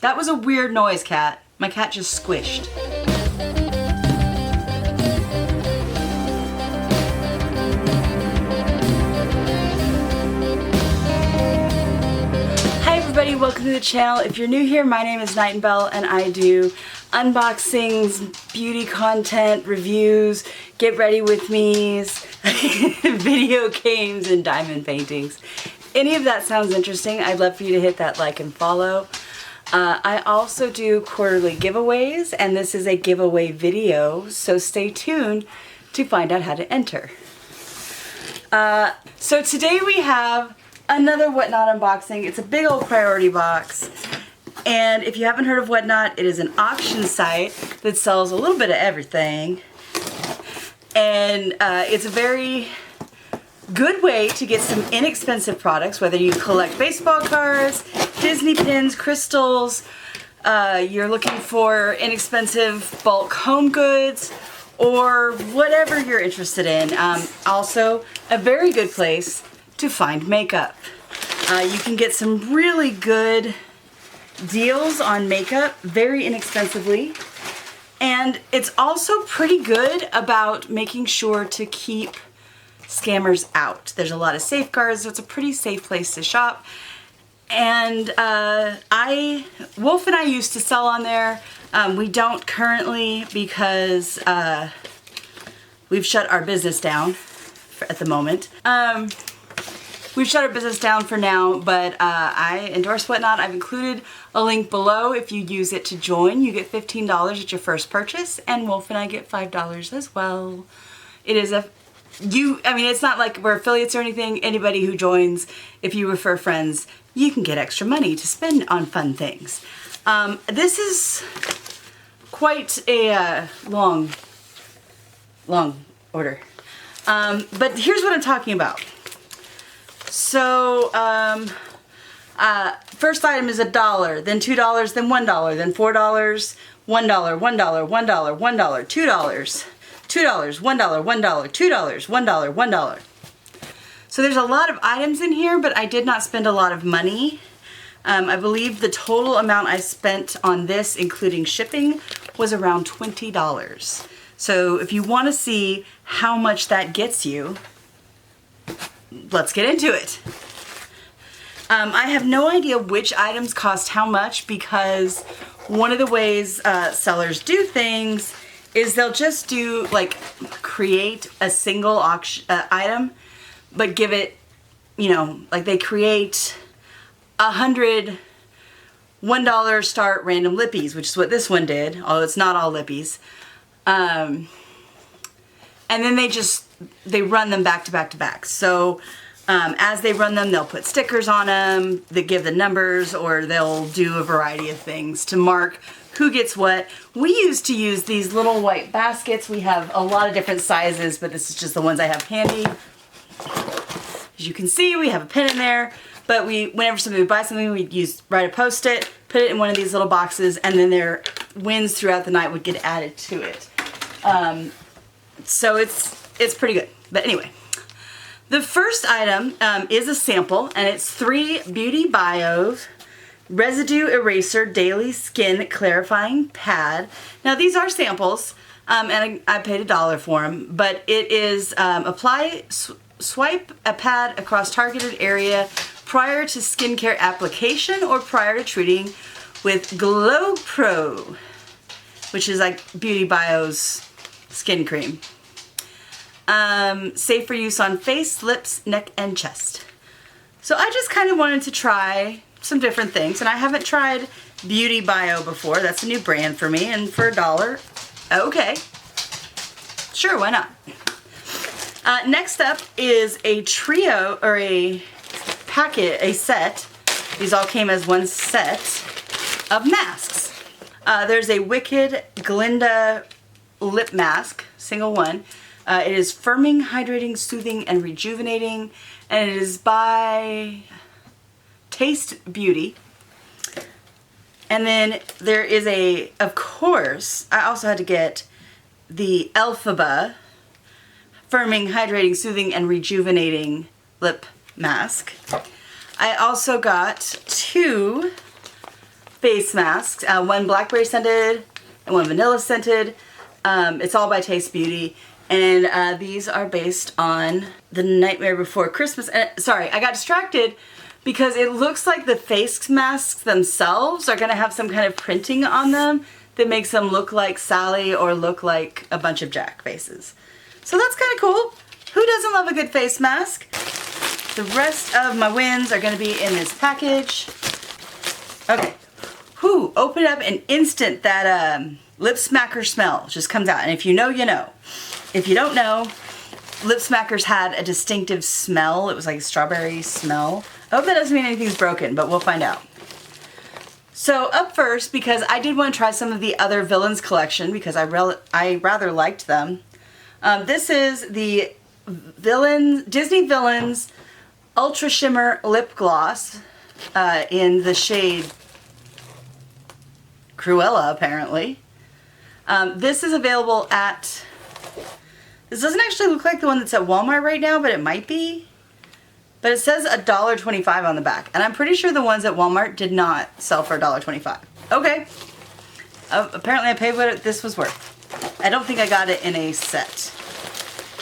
That was a weird noise, cat. My cat just squished. Hi everybody, welcome to the channel. If you're new here, my name is Nightingale and I do unboxings, beauty content, reviews, get ready with me's, video games, and diamond paintings. Any of that sounds interesting, I'd love for you to hit that like and follow. I also do quarterly giveaways, and this is a giveaway video, so stay tuned to find out how to enter. So today we have another Whatnot unboxing. It's a big old priority box, and if you haven't heard of Whatnot, it is an auction site that sells a little bit of everything, and it's a very good way to get some inexpensive products, whether you collect baseball cards, Disney pins, crystals, you're looking for inexpensive bulk home goods, or whatever you're interested in. Also, a very good place to find makeup. You can get some really good deals on makeup, very inexpensively. And it's also pretty good about making sure to keep scammers out. There's a lot of safeguards, so it's a pretty safe place to shop. And Wolf and I used to sell on there. We don't currently because we've shut our business down at the moment. We've shut our business down for now, but I endorse Whatnot. I've included a link below. If you use it to join, you get $15 at your first purchase, and Wolf and I get $5 as well. It is it's not like we're affiliates or anything. Anybody who joins, if you refer friends, you can get extra money to spend on fun things. This is quite a long order. But here's what I'm talking about. So, first item is $1, then $2, then $1, then $4, $1, $1, $1, $1, $1, $2, $2, $1, $1, $2, $1, $1. So there's a lot of items in here, but I did not spend a lot of money. I believe the total amount I spent on this, including shipping, was around $20. So if you want to see how much that gets you, let's get into it. I have no idea which items cost how much, because one of the ways sellers do things is they'll just do, like, create a single item, but give it, like they create 100 $1 start random lippies, which is what this one did, although it's not all lippies. And then they run them back to back to back. So as they run them, they'll put stickers on them that give the numbers, or they'll do a variety of things to mark who gets what. We used to use these little white baskets. We have a lot of different sizes, but this is just the ones I have handy. As you can see, we have a pin in there, but whenever somebody would buy something, we'd write a Post-it, put it in one of these little boxes, and then their wins throughout the night would get added to it. So it's pretty good. But anyway, the first item is a sample, and it's 3 Beauty Bio Residue Eraser Daily Skin Clarifying Pad. Now these are samples, and I paid $1 for them, but it is swipe a pad across targeted area prior to skincare application or prior to treating with Glow Pro, which is like Beauty Bio's skin cream. Safe for use on face, lips, neck, and chest. So I just kind of wanted to try some different things, and I haven't tried Beauty Bio before. That's a new brand for me, and for $1, okay, sure, why not? Next up is a trio, or a packet, a set. These all came as one set of masks. There's a Wicked Glinda lip mask, single one. It is firming, hydrating, soothing, and rejuvenating, and it is by Taste Beauty. And then there is of course, I also had to get the Elphaba Firming, Hydrating, Soothing, and Rejuvenating Lip Mask. I also got 2 face masks, one blackberry scented and one vanilla scented. It's all by Taste Beauty. And these are based on The Nightmare Before Christmas. Sorry, I got distracted because it looks like the face masks themselves are gonna have some kind of printing on them that makes them look like Sally or look like a bunch of Jack faces. So that's kind of cool. Who doesn't love a good face mask? The rest of my wins are gonna be in this package. Okay, whew, open it up and instant that lip smacker smell just comes out. And if you know, you know. If you don't know, lip smackers had a distinctive smell. It was like a strawberry smell. I hope that doesn't mean anything's broken, but we'll find out. So up first, because I did want to try some of the other Villains collection because I rather liked them. This is the Disney Villains Ultra Shimmer Lip Gloss in the shade Cruella, apparently. This is available at... This doesn't actually look like the one that's at Walmart right now, but it might be. But it says $1.25 on the back. And I'm pretty sure the ones at Walmart did not sell for $1.25. Okay. Apparently I paid what this was worth. I don't think I got it in a set.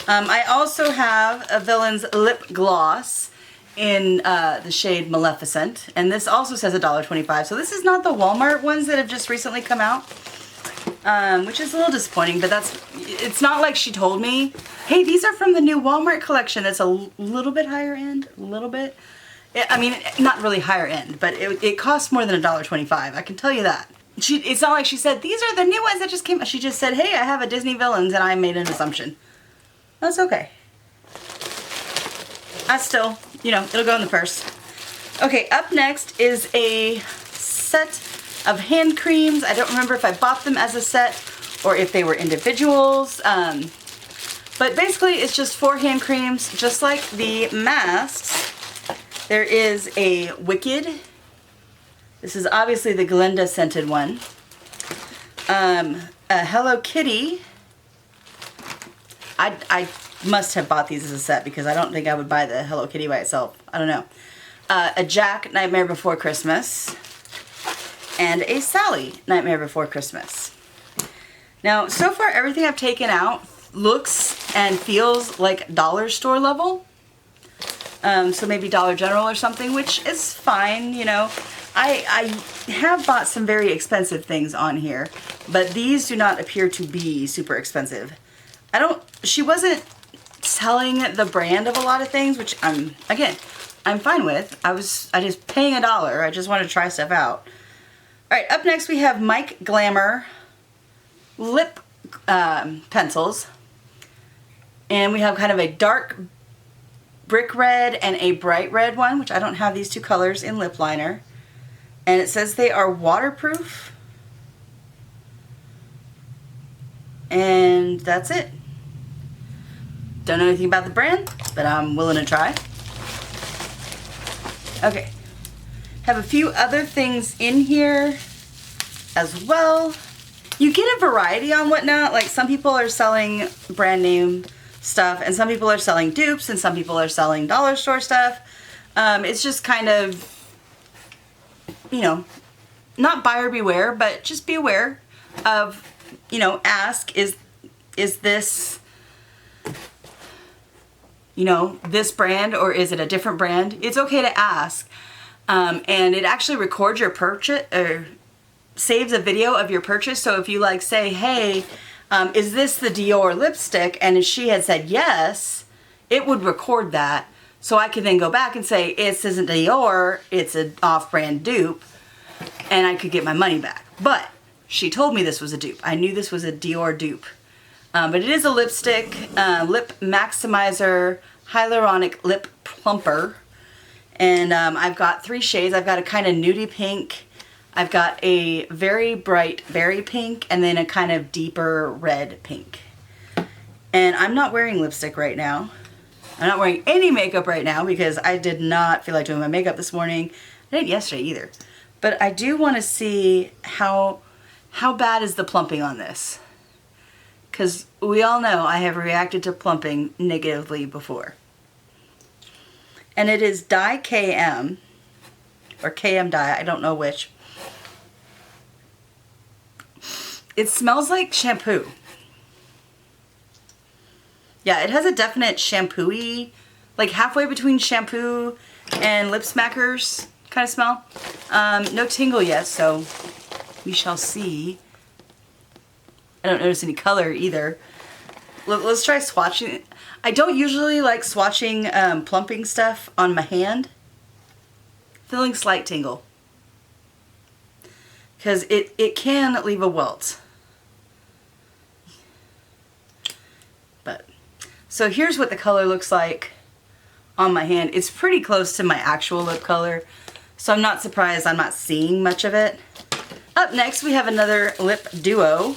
I also have a Villains Lip Gloss in the shade Maleficent. And this also says $1.25. So this is not the Walmart ones that have just recently come out. Which is a little disappointing, but it's not like she told me, hey, these are from the new Walmart collection that's a little bit higher end, a little bit. I mean, not really higher end, but it costs more than $1.25, I can tell you that. It's not like she said, these are the new ones that just came out. She just said, hey, I have a Disney Villains, and I made an assumption. That's okay. I still, you know, it'll go in the purse. Okay, up next is a set of hand creams. I don't remember if I bought them as a set or if they were individuals. But basically it's just 4 hand creams, just like the masks. There is a Wicked. This is obviously the Glinda scented one. A Hello Kitty. I must have bought these as a set because I don't think I would buy the Hello Kitty by itself. I don't know. A Jack Nightmare Before Christmas. And a Sally Nightmare Before Christmas. Now, so far everything I've taken out looks and feels like dollar store level. So maybe Dollar General or something, which is fine, you know. I have bought some very expensive things on here, but these do not appear to be super expensive. She wasn't telling the brand of a lot of things, which I'm fine with. I just paying $1. I just wanted to try stuff out. Alright, up next we have Mike Glamour lip pencils. And we have kind of a dark brick red and a bright red one, which I don't have these two colors in lip liner. And it says they are waterproof. And that's it. Don't know anything about the brand, but I'm willing to try. Okay. Have a few other things in here as well. You get a variety on Whatnot. Like some people are selling brand name stuff and some people are selling dupes and some people are selling dollar store stuff. It's just kind of, you know, not buyer beware, but just be aware of, you know, ask, is this, you know, this brand or is it a different brand? It's okay to ask. And it actually records your purchase or saves a video of your purchase. So if you like say, hey, is this the Dior lipstick? And if she had said yes, it would record that. So I could then go back and say, this isn't Dior, it's an off-brand dupe. And I could get my money back. But she told me this was a dupe. I knew this was a Dior dupe. But it is a lipstick, lip maximizer, hyaluronic lip plumper. And I've got 3 shades. I've got a kind of nudie pink. I've got a very bright berry pink and then a kind of deeper red pink. And I'm not wearing lipstick right now. I'm not wearing any makeup right now because I did not feel like doing my makeup this morning. I didn't yesterday either. But I do want to see how bad is the plumping on this. Because we all know I have reacted to plumping negatively before. And it is Dye KM, or KM Dye, I don't know which. It smells like shampoo. Yeah, it has a definite shampoo-y, like halfway between shampoo and lip smackers kind of smell. No tingle yet, so we shall see. I don't notice any color either. Let's try swatching. I don't usually like swatching plumping stuff on my hand. Feeling slight tingle. Because it can leave a welt. But, so here's what the color looks like on my hand. It's pretty close to my actual lip color, so I'm not surprised I'm not seeing much of it. Up next we have another lip duo.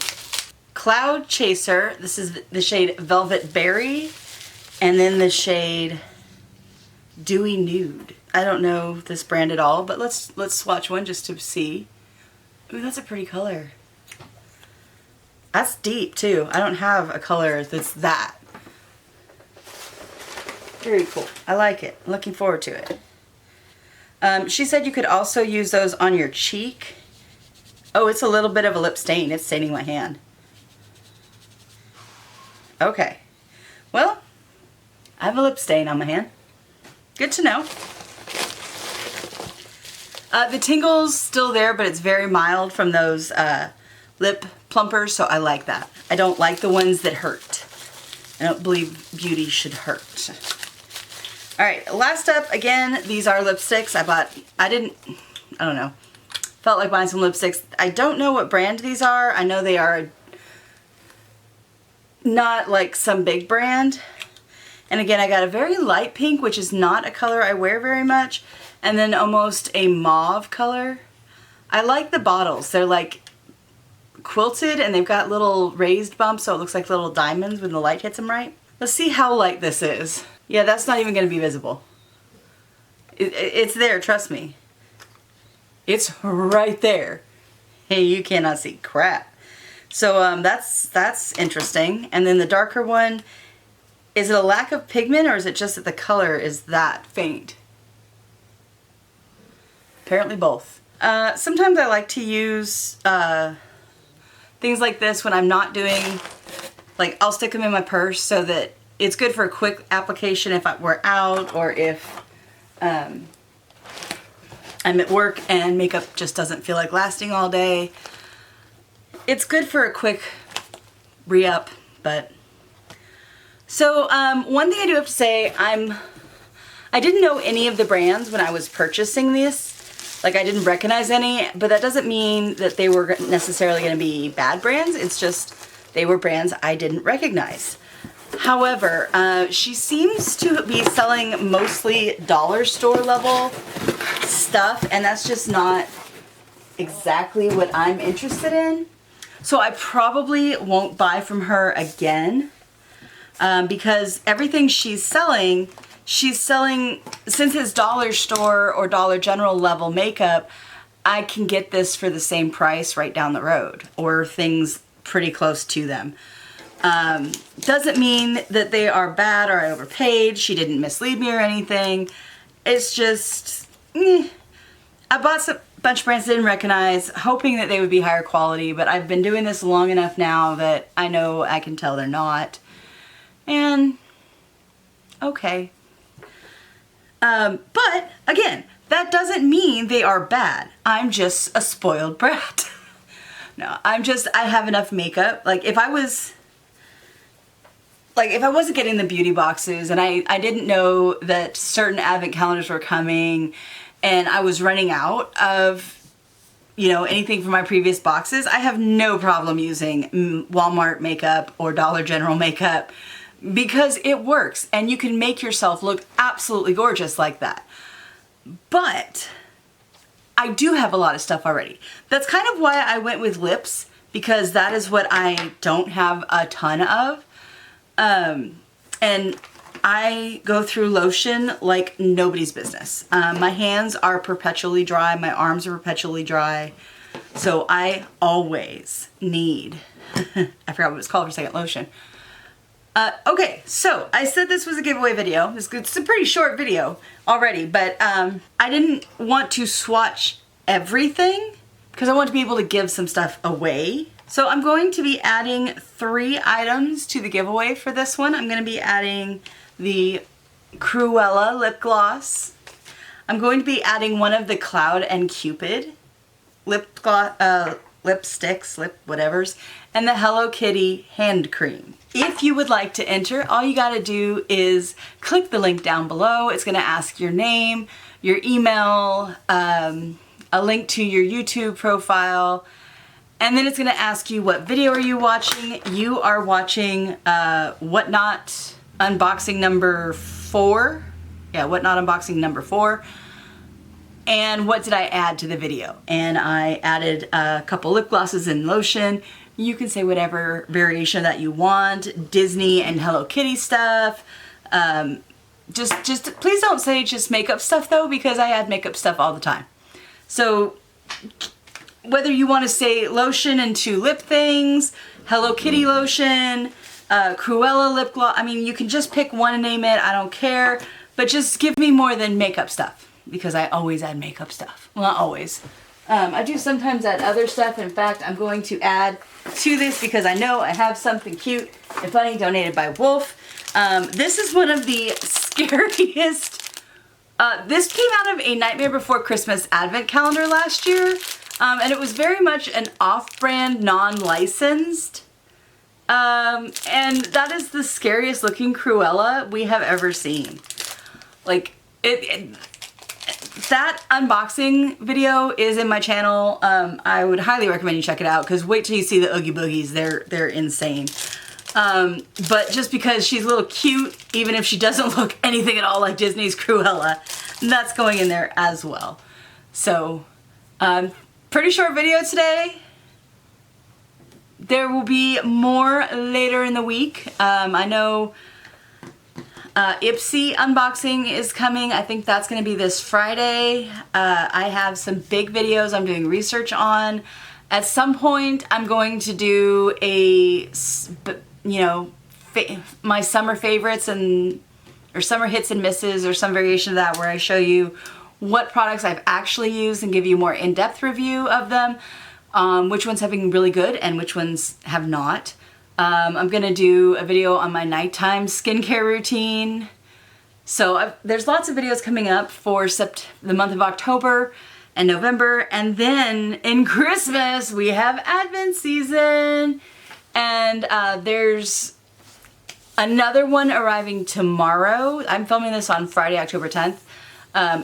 Cloud Chaser. This is the shade Velvet Berry, and then the shade Dewy Nude. I don't know this brand at all, but let's swatch one just to see. Ooh, that's a pretty color. That's deep too. I don't have a color that's that. Very cool. I like it. I'm looking forward to it. She said you could also use those on your cheek. Oh, it's a little bit of a lip stain. It's staining my hand. Okay. Well, I have a lip stain on my hand. Good to know. The tingle's still there, but it's very mild from those lip plumpers, so I like that. I don't like the ones that hurt. I don't believe beauty should hurt. Alright, last up, again, these are lipsticks. I don't know. Felt like buying some lipsticks. I don't know what brand these are. I know they are not like some big brand. And again, I got a very light pink, which is not a color I wear very much. And then almost a mauve color. I like the bottles. They're like quilted and they've got little raised bumps, so it looks like little diamonds when the light hits them right. Let's see how light this is. Yeah, that's not even going to be visible. It's there, trust me. It's right there. Hey, you cannot see crap. So that's interesting. And then the darker one, is it a lack of pigment or is it just that the color is that faint? Apparently both. Sometimes I like to use things like this when I'm not doing, like I'll stick them in my purse so that it's good for a quick application if we're out or if I'm at work and makeup just doesn't feel like lasting all day. It's good for a quick re-up, but... So, one thing I do have to say, I didn't know any of the brands when I was purchasing this. Like, I didn't recognize any, but that doesn't mean that they were necessarily going to be bad brands. It's just they were brands I didn't recognize. However, she seems to be selling mostly dollar store level stuff, and that's just not exactly what I'm interested in. So I probably won't buy from her again. Because everything she's selling, since it's dollar store or Dollar General level makeup, I can get this for the same price right down the road, or things pretty close to them. Doesn't mean that they are bad or I overpaid. She didn't mislead me or anything. It's just, I bought a bunch of brands I didn't recognize, hoping that they would be higher quality, but I've been doing this long enough now that I know I can tell they're not. And, okay. But, again, that doesn't mean they are bad. I'm just a spoiled brat. No, I have enough makeup. Like, if I wasn't getting the beauty boxes and I didn't know that certain advent calendars were coming and I was running out of, you know, anything from my previous boxes, I have no problem using Walmart makeup or Dollar General makeup because it works and you can make yourself look absolutely gorgeous like that. But I do have a lot of stuff already. That's kind of why I went with lips, because that is what I don't have a ton of. And I go through lotion like nobody's business. My hands are perpetually dry, my arms are perpetually dry, so I always need, I forgot what it's called for a second, lotion. Okay, so I said this was a giveaway video. It's a pretty short video already, but I didn't want to swatch everything because I want to be able to give some stuff away. So I'm going to be adding 3 items to the giveaway for this one. I'm going to be adding the Cruella lip gloss. I'm going to be adding one of the Cloud and Cupid lipsticks, lip whatevers, and the Hello Kitty hand cream. If you would like to enter, all you gotta do is click the link down below. It's gonna ask your name, your email, a link to your YouTube profile, and then it's gonna ask you what video are you watching. You are watching Whatnot unboxing number 4. Yeah, Whatnot unboxing number 4. And what did I add to the video? And I added a couple lip glosses and lotion. You can say whatever variation that you want. Disney and Hello Kitty stuff. Just please don't say just makeup stuff though, because I add makeup stuff all the time. So whether you want to say lotion and 2 lip things, Hello Kitty lotion, Cruella lip gloss, I mean, you can just pick one and name it. I don't care, but just give me more than makeup stuff, because I always add makeup stuff. Well, not always. I do sometimes add other stuff. In fact, I'm going to add to this because I know I have something cute and funny donated by Wolf. This is one of the scariest. This came out of a Nightmare Before Christmas advent calendar last year. And it was very much an off-brand, non-licensed. And that is the scariest looking Cruella we have ever seen. Like, that unboxing video is in my channel. I would highly recommend you check it out, because wait till you see the Oogie Boogies. They're insane. But just because she's a little cute, even if she doesn't look anything at all like Disney's Cruella, that's going in there as well. So, pretty short video today. There will be more later in the week. I know Ipsy unboxing is coming. I think that's going to be this Friday. I have some big videos I'm doing research on. At some point, I'm going to do a, you know, my summer favorites or summer hits and misses, or some variation of that, where I show you what products I've actually used and give you more in-depth review of them. Which ones have been really good and which ones have not. I'm gonna do a video on my nighttime skincare routine. So there's lots of videos coming up for the month of October and November, and then in Christmas we have Advent season, and there's another one arriving tomorrow. I'm filming this on Friday, October 10th.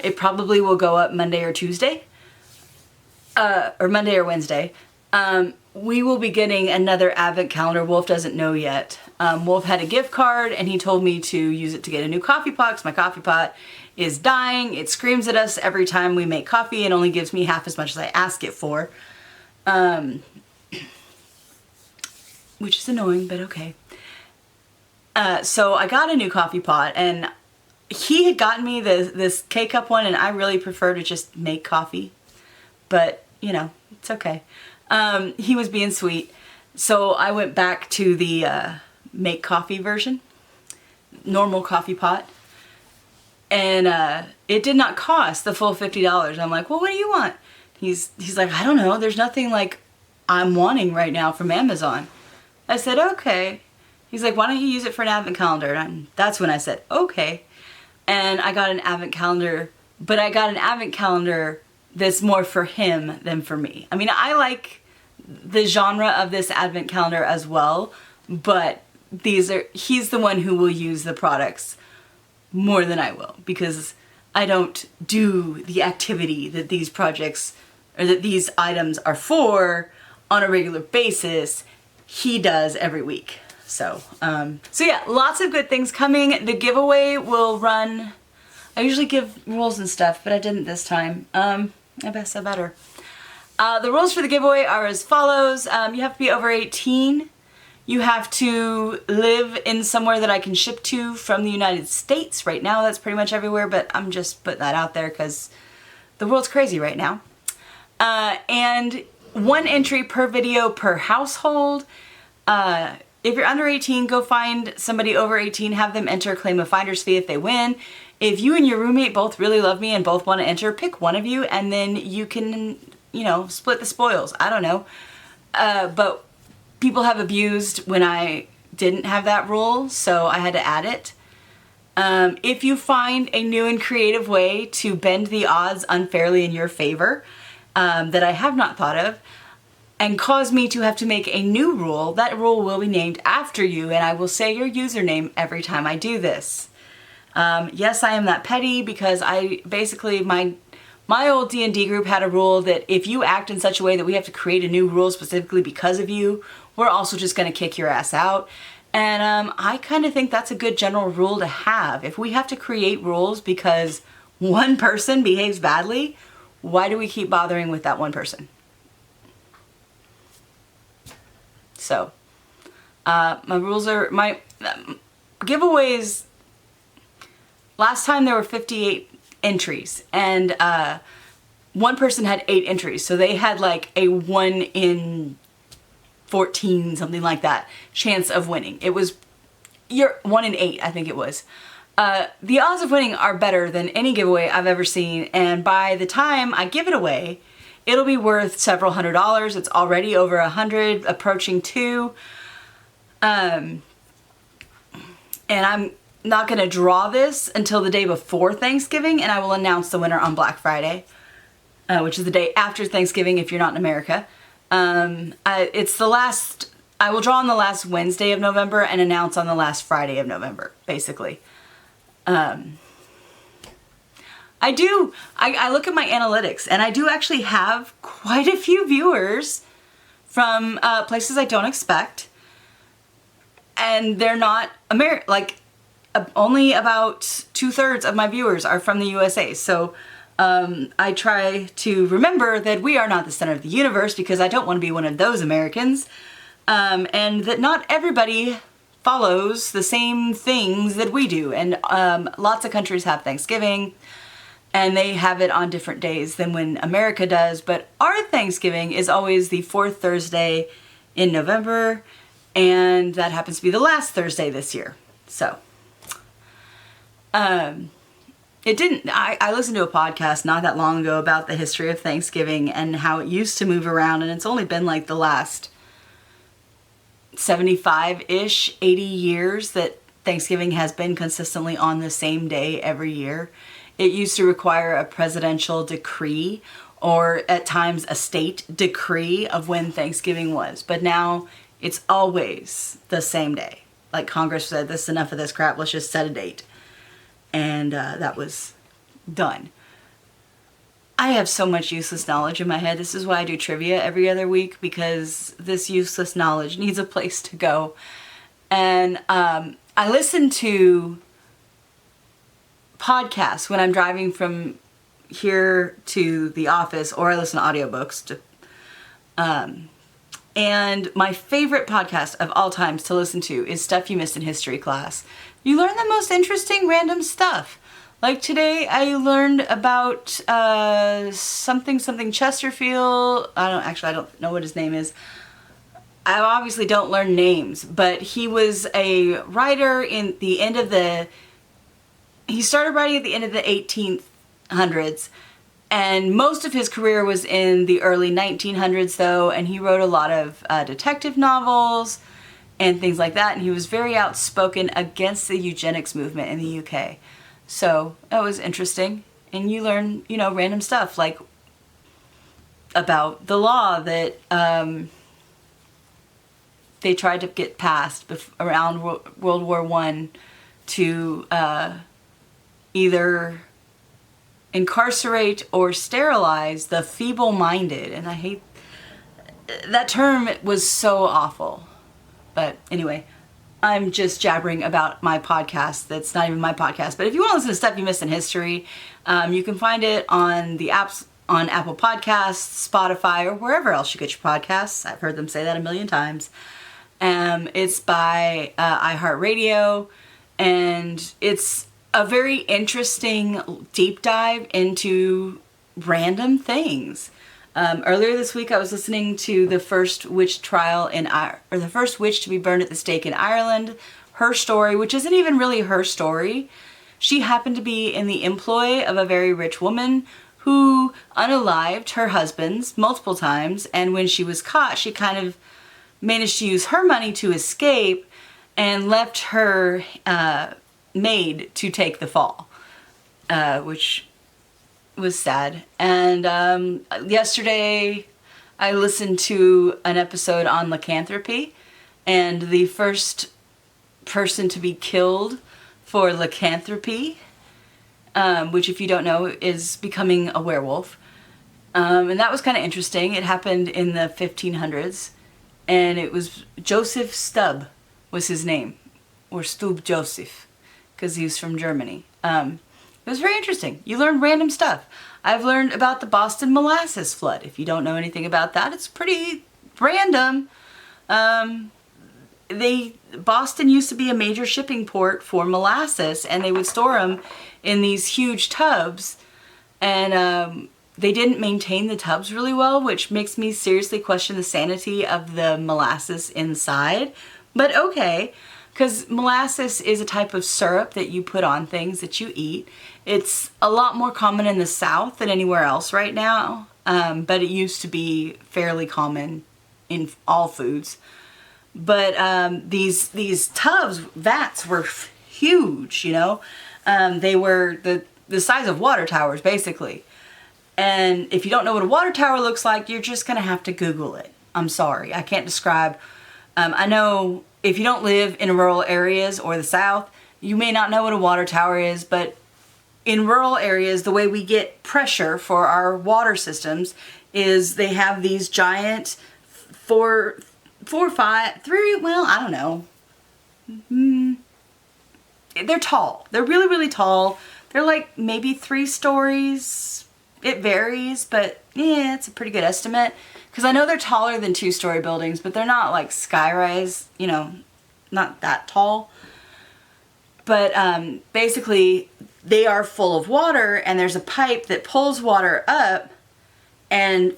It probably will go up Monday or Tuesday. Or Monday or Wednesday. We will be getting another advent calendar. Wolf doesn't know yet. Wolf had a gift card and he told me to use it to get a new coffee pot, because my coffee pot is dying. It screams at us every time we make coffee and only gives me half as much as I ask it for. Which is annoying, but okay. So I got a new coffee pot, and he had gotten me this K-Cup one, and I really prefer to just make coffee. But, you know, it's okay. He was being sweet. So I went back to the make coffee version. Normal coffee pot. And it did not cost the full $50. I'm like, well, what do you want? He's like, I don't know. There's nothing like I'm wanting right now from Amazon. I said, okay. He's like, why don't you use it for an advent calendar? And that's when I said, okay. And I got an advent calendar, but I got an advent calendar that's more for him than for me. I mean, I like the genre of this advent calendar as well, but he's the one who will use the products more than I will, because I don't do the activity that these projects or that these items are for on a regular basis. He does every week. So yeah, lots of good things coming. The giveaway will run, I usually give rules and stuff, but I didn't this time. I best I better. The rules for the giveaway are as follows. You have to be over 18. You have to live in somewhere that I can ship to from the United States. Right now that's pretty much everywhere, but I'm just putting that out there because the world's crazy right now. And 1 entry per video per household. If you're under 18, go find somebody over 18, have them enter, claim a finder's fee if they win. If you and your roommate both really love me and both want to enter, pick one of you and then you can, you know, split the spoils. I don't know. But people have abused when I didn't have that rule, so I had to add it. If you find a new and creative way to bend the odds unfairly in your favor that I have not thought of, and cause me to have to make a new rule, that rule will be named after you, and I will say your username every time I do this. Yes, I am that petty because I basically, my old D&D group had a rule that if you act in such a way that we have to create a new rule specifically because of you, we're also just going to kick your ass out. And I kind of think that's a good general rule to have. If we have to create rules because one person behaves badly, why do we keep bothering with that one person? So, my rules are, my giveaways, last time there were 58 entries, and one person had 8 entries, so they had like a 1 in 14, something like that, chance of winning. It was 1 in 8, I think it was. The odds of winning are better than any giveaway I've ever seen, and by the time I give it away, it'll be worth several $100s. It's already over 100, approaching 2. And I'm not gonna draw this until the day before Thanksgiving, and I will announce the winner on Black Friday, which is the day after Thanksgiving if you're not in America. It's the last, I will draw on the last Wednesday of November and announce on the last Friday of November, basically. I look at my analytics, and I do actually have quite a few viewers from places I don't expect, and they're not only about 2/3 of my viewers are from the USA. So I try to remember that we are not the center of the universe because I don't want to be one of those Americans, and that not everybody follows the same things that we do, and lots of countries have Thanksgiving, and they have it on different days than when America does, but our Thanksgiving is always the 4th Thursday in November, and that happens to be the last Thursday this year. So, I listened to a podcast not that long ago about the history of Thanksgiving and how it used to move around, and it's only been like the last 75-ish, 80 years that Thanksgiving has been consistently on the same day every year. It used to require a presidential decree or at times a state decree of when Thanksgiving was. But now it's always the same day. Like Congress said, this is enough of this crap, let's just set a date. And that was done. I have so much useless knowledge in my head. This is why I do trivia every other week, because this useless knowledge needs a place to go. And I listen to podcasts when I'm driving from here to the office, or I listen to audiobooks. And my favorite podcast of all times to listen to is Stuff You Missed in History Class. You learn the most interesting random stuff. Like today I learned about something Chesterfield. I don't know what his name is. I obviously don't learn names, but he was a writer in the end of he started writing at the end of the 1800s, and most of his career was in the early 1900s though, and he wrote a lot of detective novels and things like that, and he was very outspoken against the eugenics movement in the UK. So that was interesting, and you learn, random stuff like about the law that they tried to get passed around World War I to either incarcerate or sterilize the feeble-minded, and I hate that term. It was so awful. But anyway, I'm just jabbering about my podcast that's not even my podcast. But if you want to listen to Stuff You Missed in History, you can find it on the apps, on Apple Podcasts, Spotify, or wherever else you get your podcasts. I've heard them say that a million times. It's by iHeartRadio, and it's a very interesting deep dive into random things. Earlier this week, I was listening to the first witch trial or the first witch to be burned at the stake in Ireland. Her story, which isn't even really her story. She happened to be in the employ of a very rich woman who unalived her husbands multiple times, and when she was caught, she kind of managed to use her money to escape and left her maid to take the fall, which was sad. And yesterday I listened to an episode on lycanthropy, and the first person to be killed for lycanthropy, which if you don't know is becoming a werewolf. And that was kind of interesting. It happened in the 1500s, and it was Joseph Stubb was his name, or Stub Joseph, because he was from Germany. It was very interesting. You learn random stuff. I've learned about the Boston molasses flood. If you don't know anything about that, it's pretty random. Boston used to be a major shipping port for molasses, and they would store them in these huge tubs, and they didn't maintain the tubs really well, which makes me seriously question the sanity of the molasses inside. But okay, because molasses is a type of syrup that you put on things that you eat. It's a lot more common in the South than anywhere else right now, but it used to be fairly common in all foods. But these tubs, vats, were huge, you know. They were the size of water towers, basically. And if you don't know what a water tower looks like, you're just going to have to Google it. I'm sorry, I can't describe. I know if you don't live in rural areas or the South, you may not know what a water tower is, but in rural areas, the way we get pressure for our water systems is they have these giant well, I don't know. They're tall. They're really, really tall. They're like maybe 3 stories. It varies, but yeah, it's a pretty good estimate. Because I know they're taller than 2-story buildings, but they're not like sky-rise, you know, not that tall. But basically, they are full of water, and there's a pipe that pulls water up and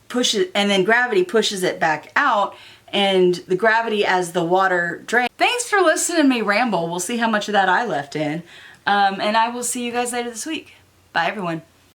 pushes, and then gravity pushes it back out, and the gravity as the water drains. Thanks for listening to me ramble. We'll see how much of that I left in. And I will see you guys later this week. Bye, everyone.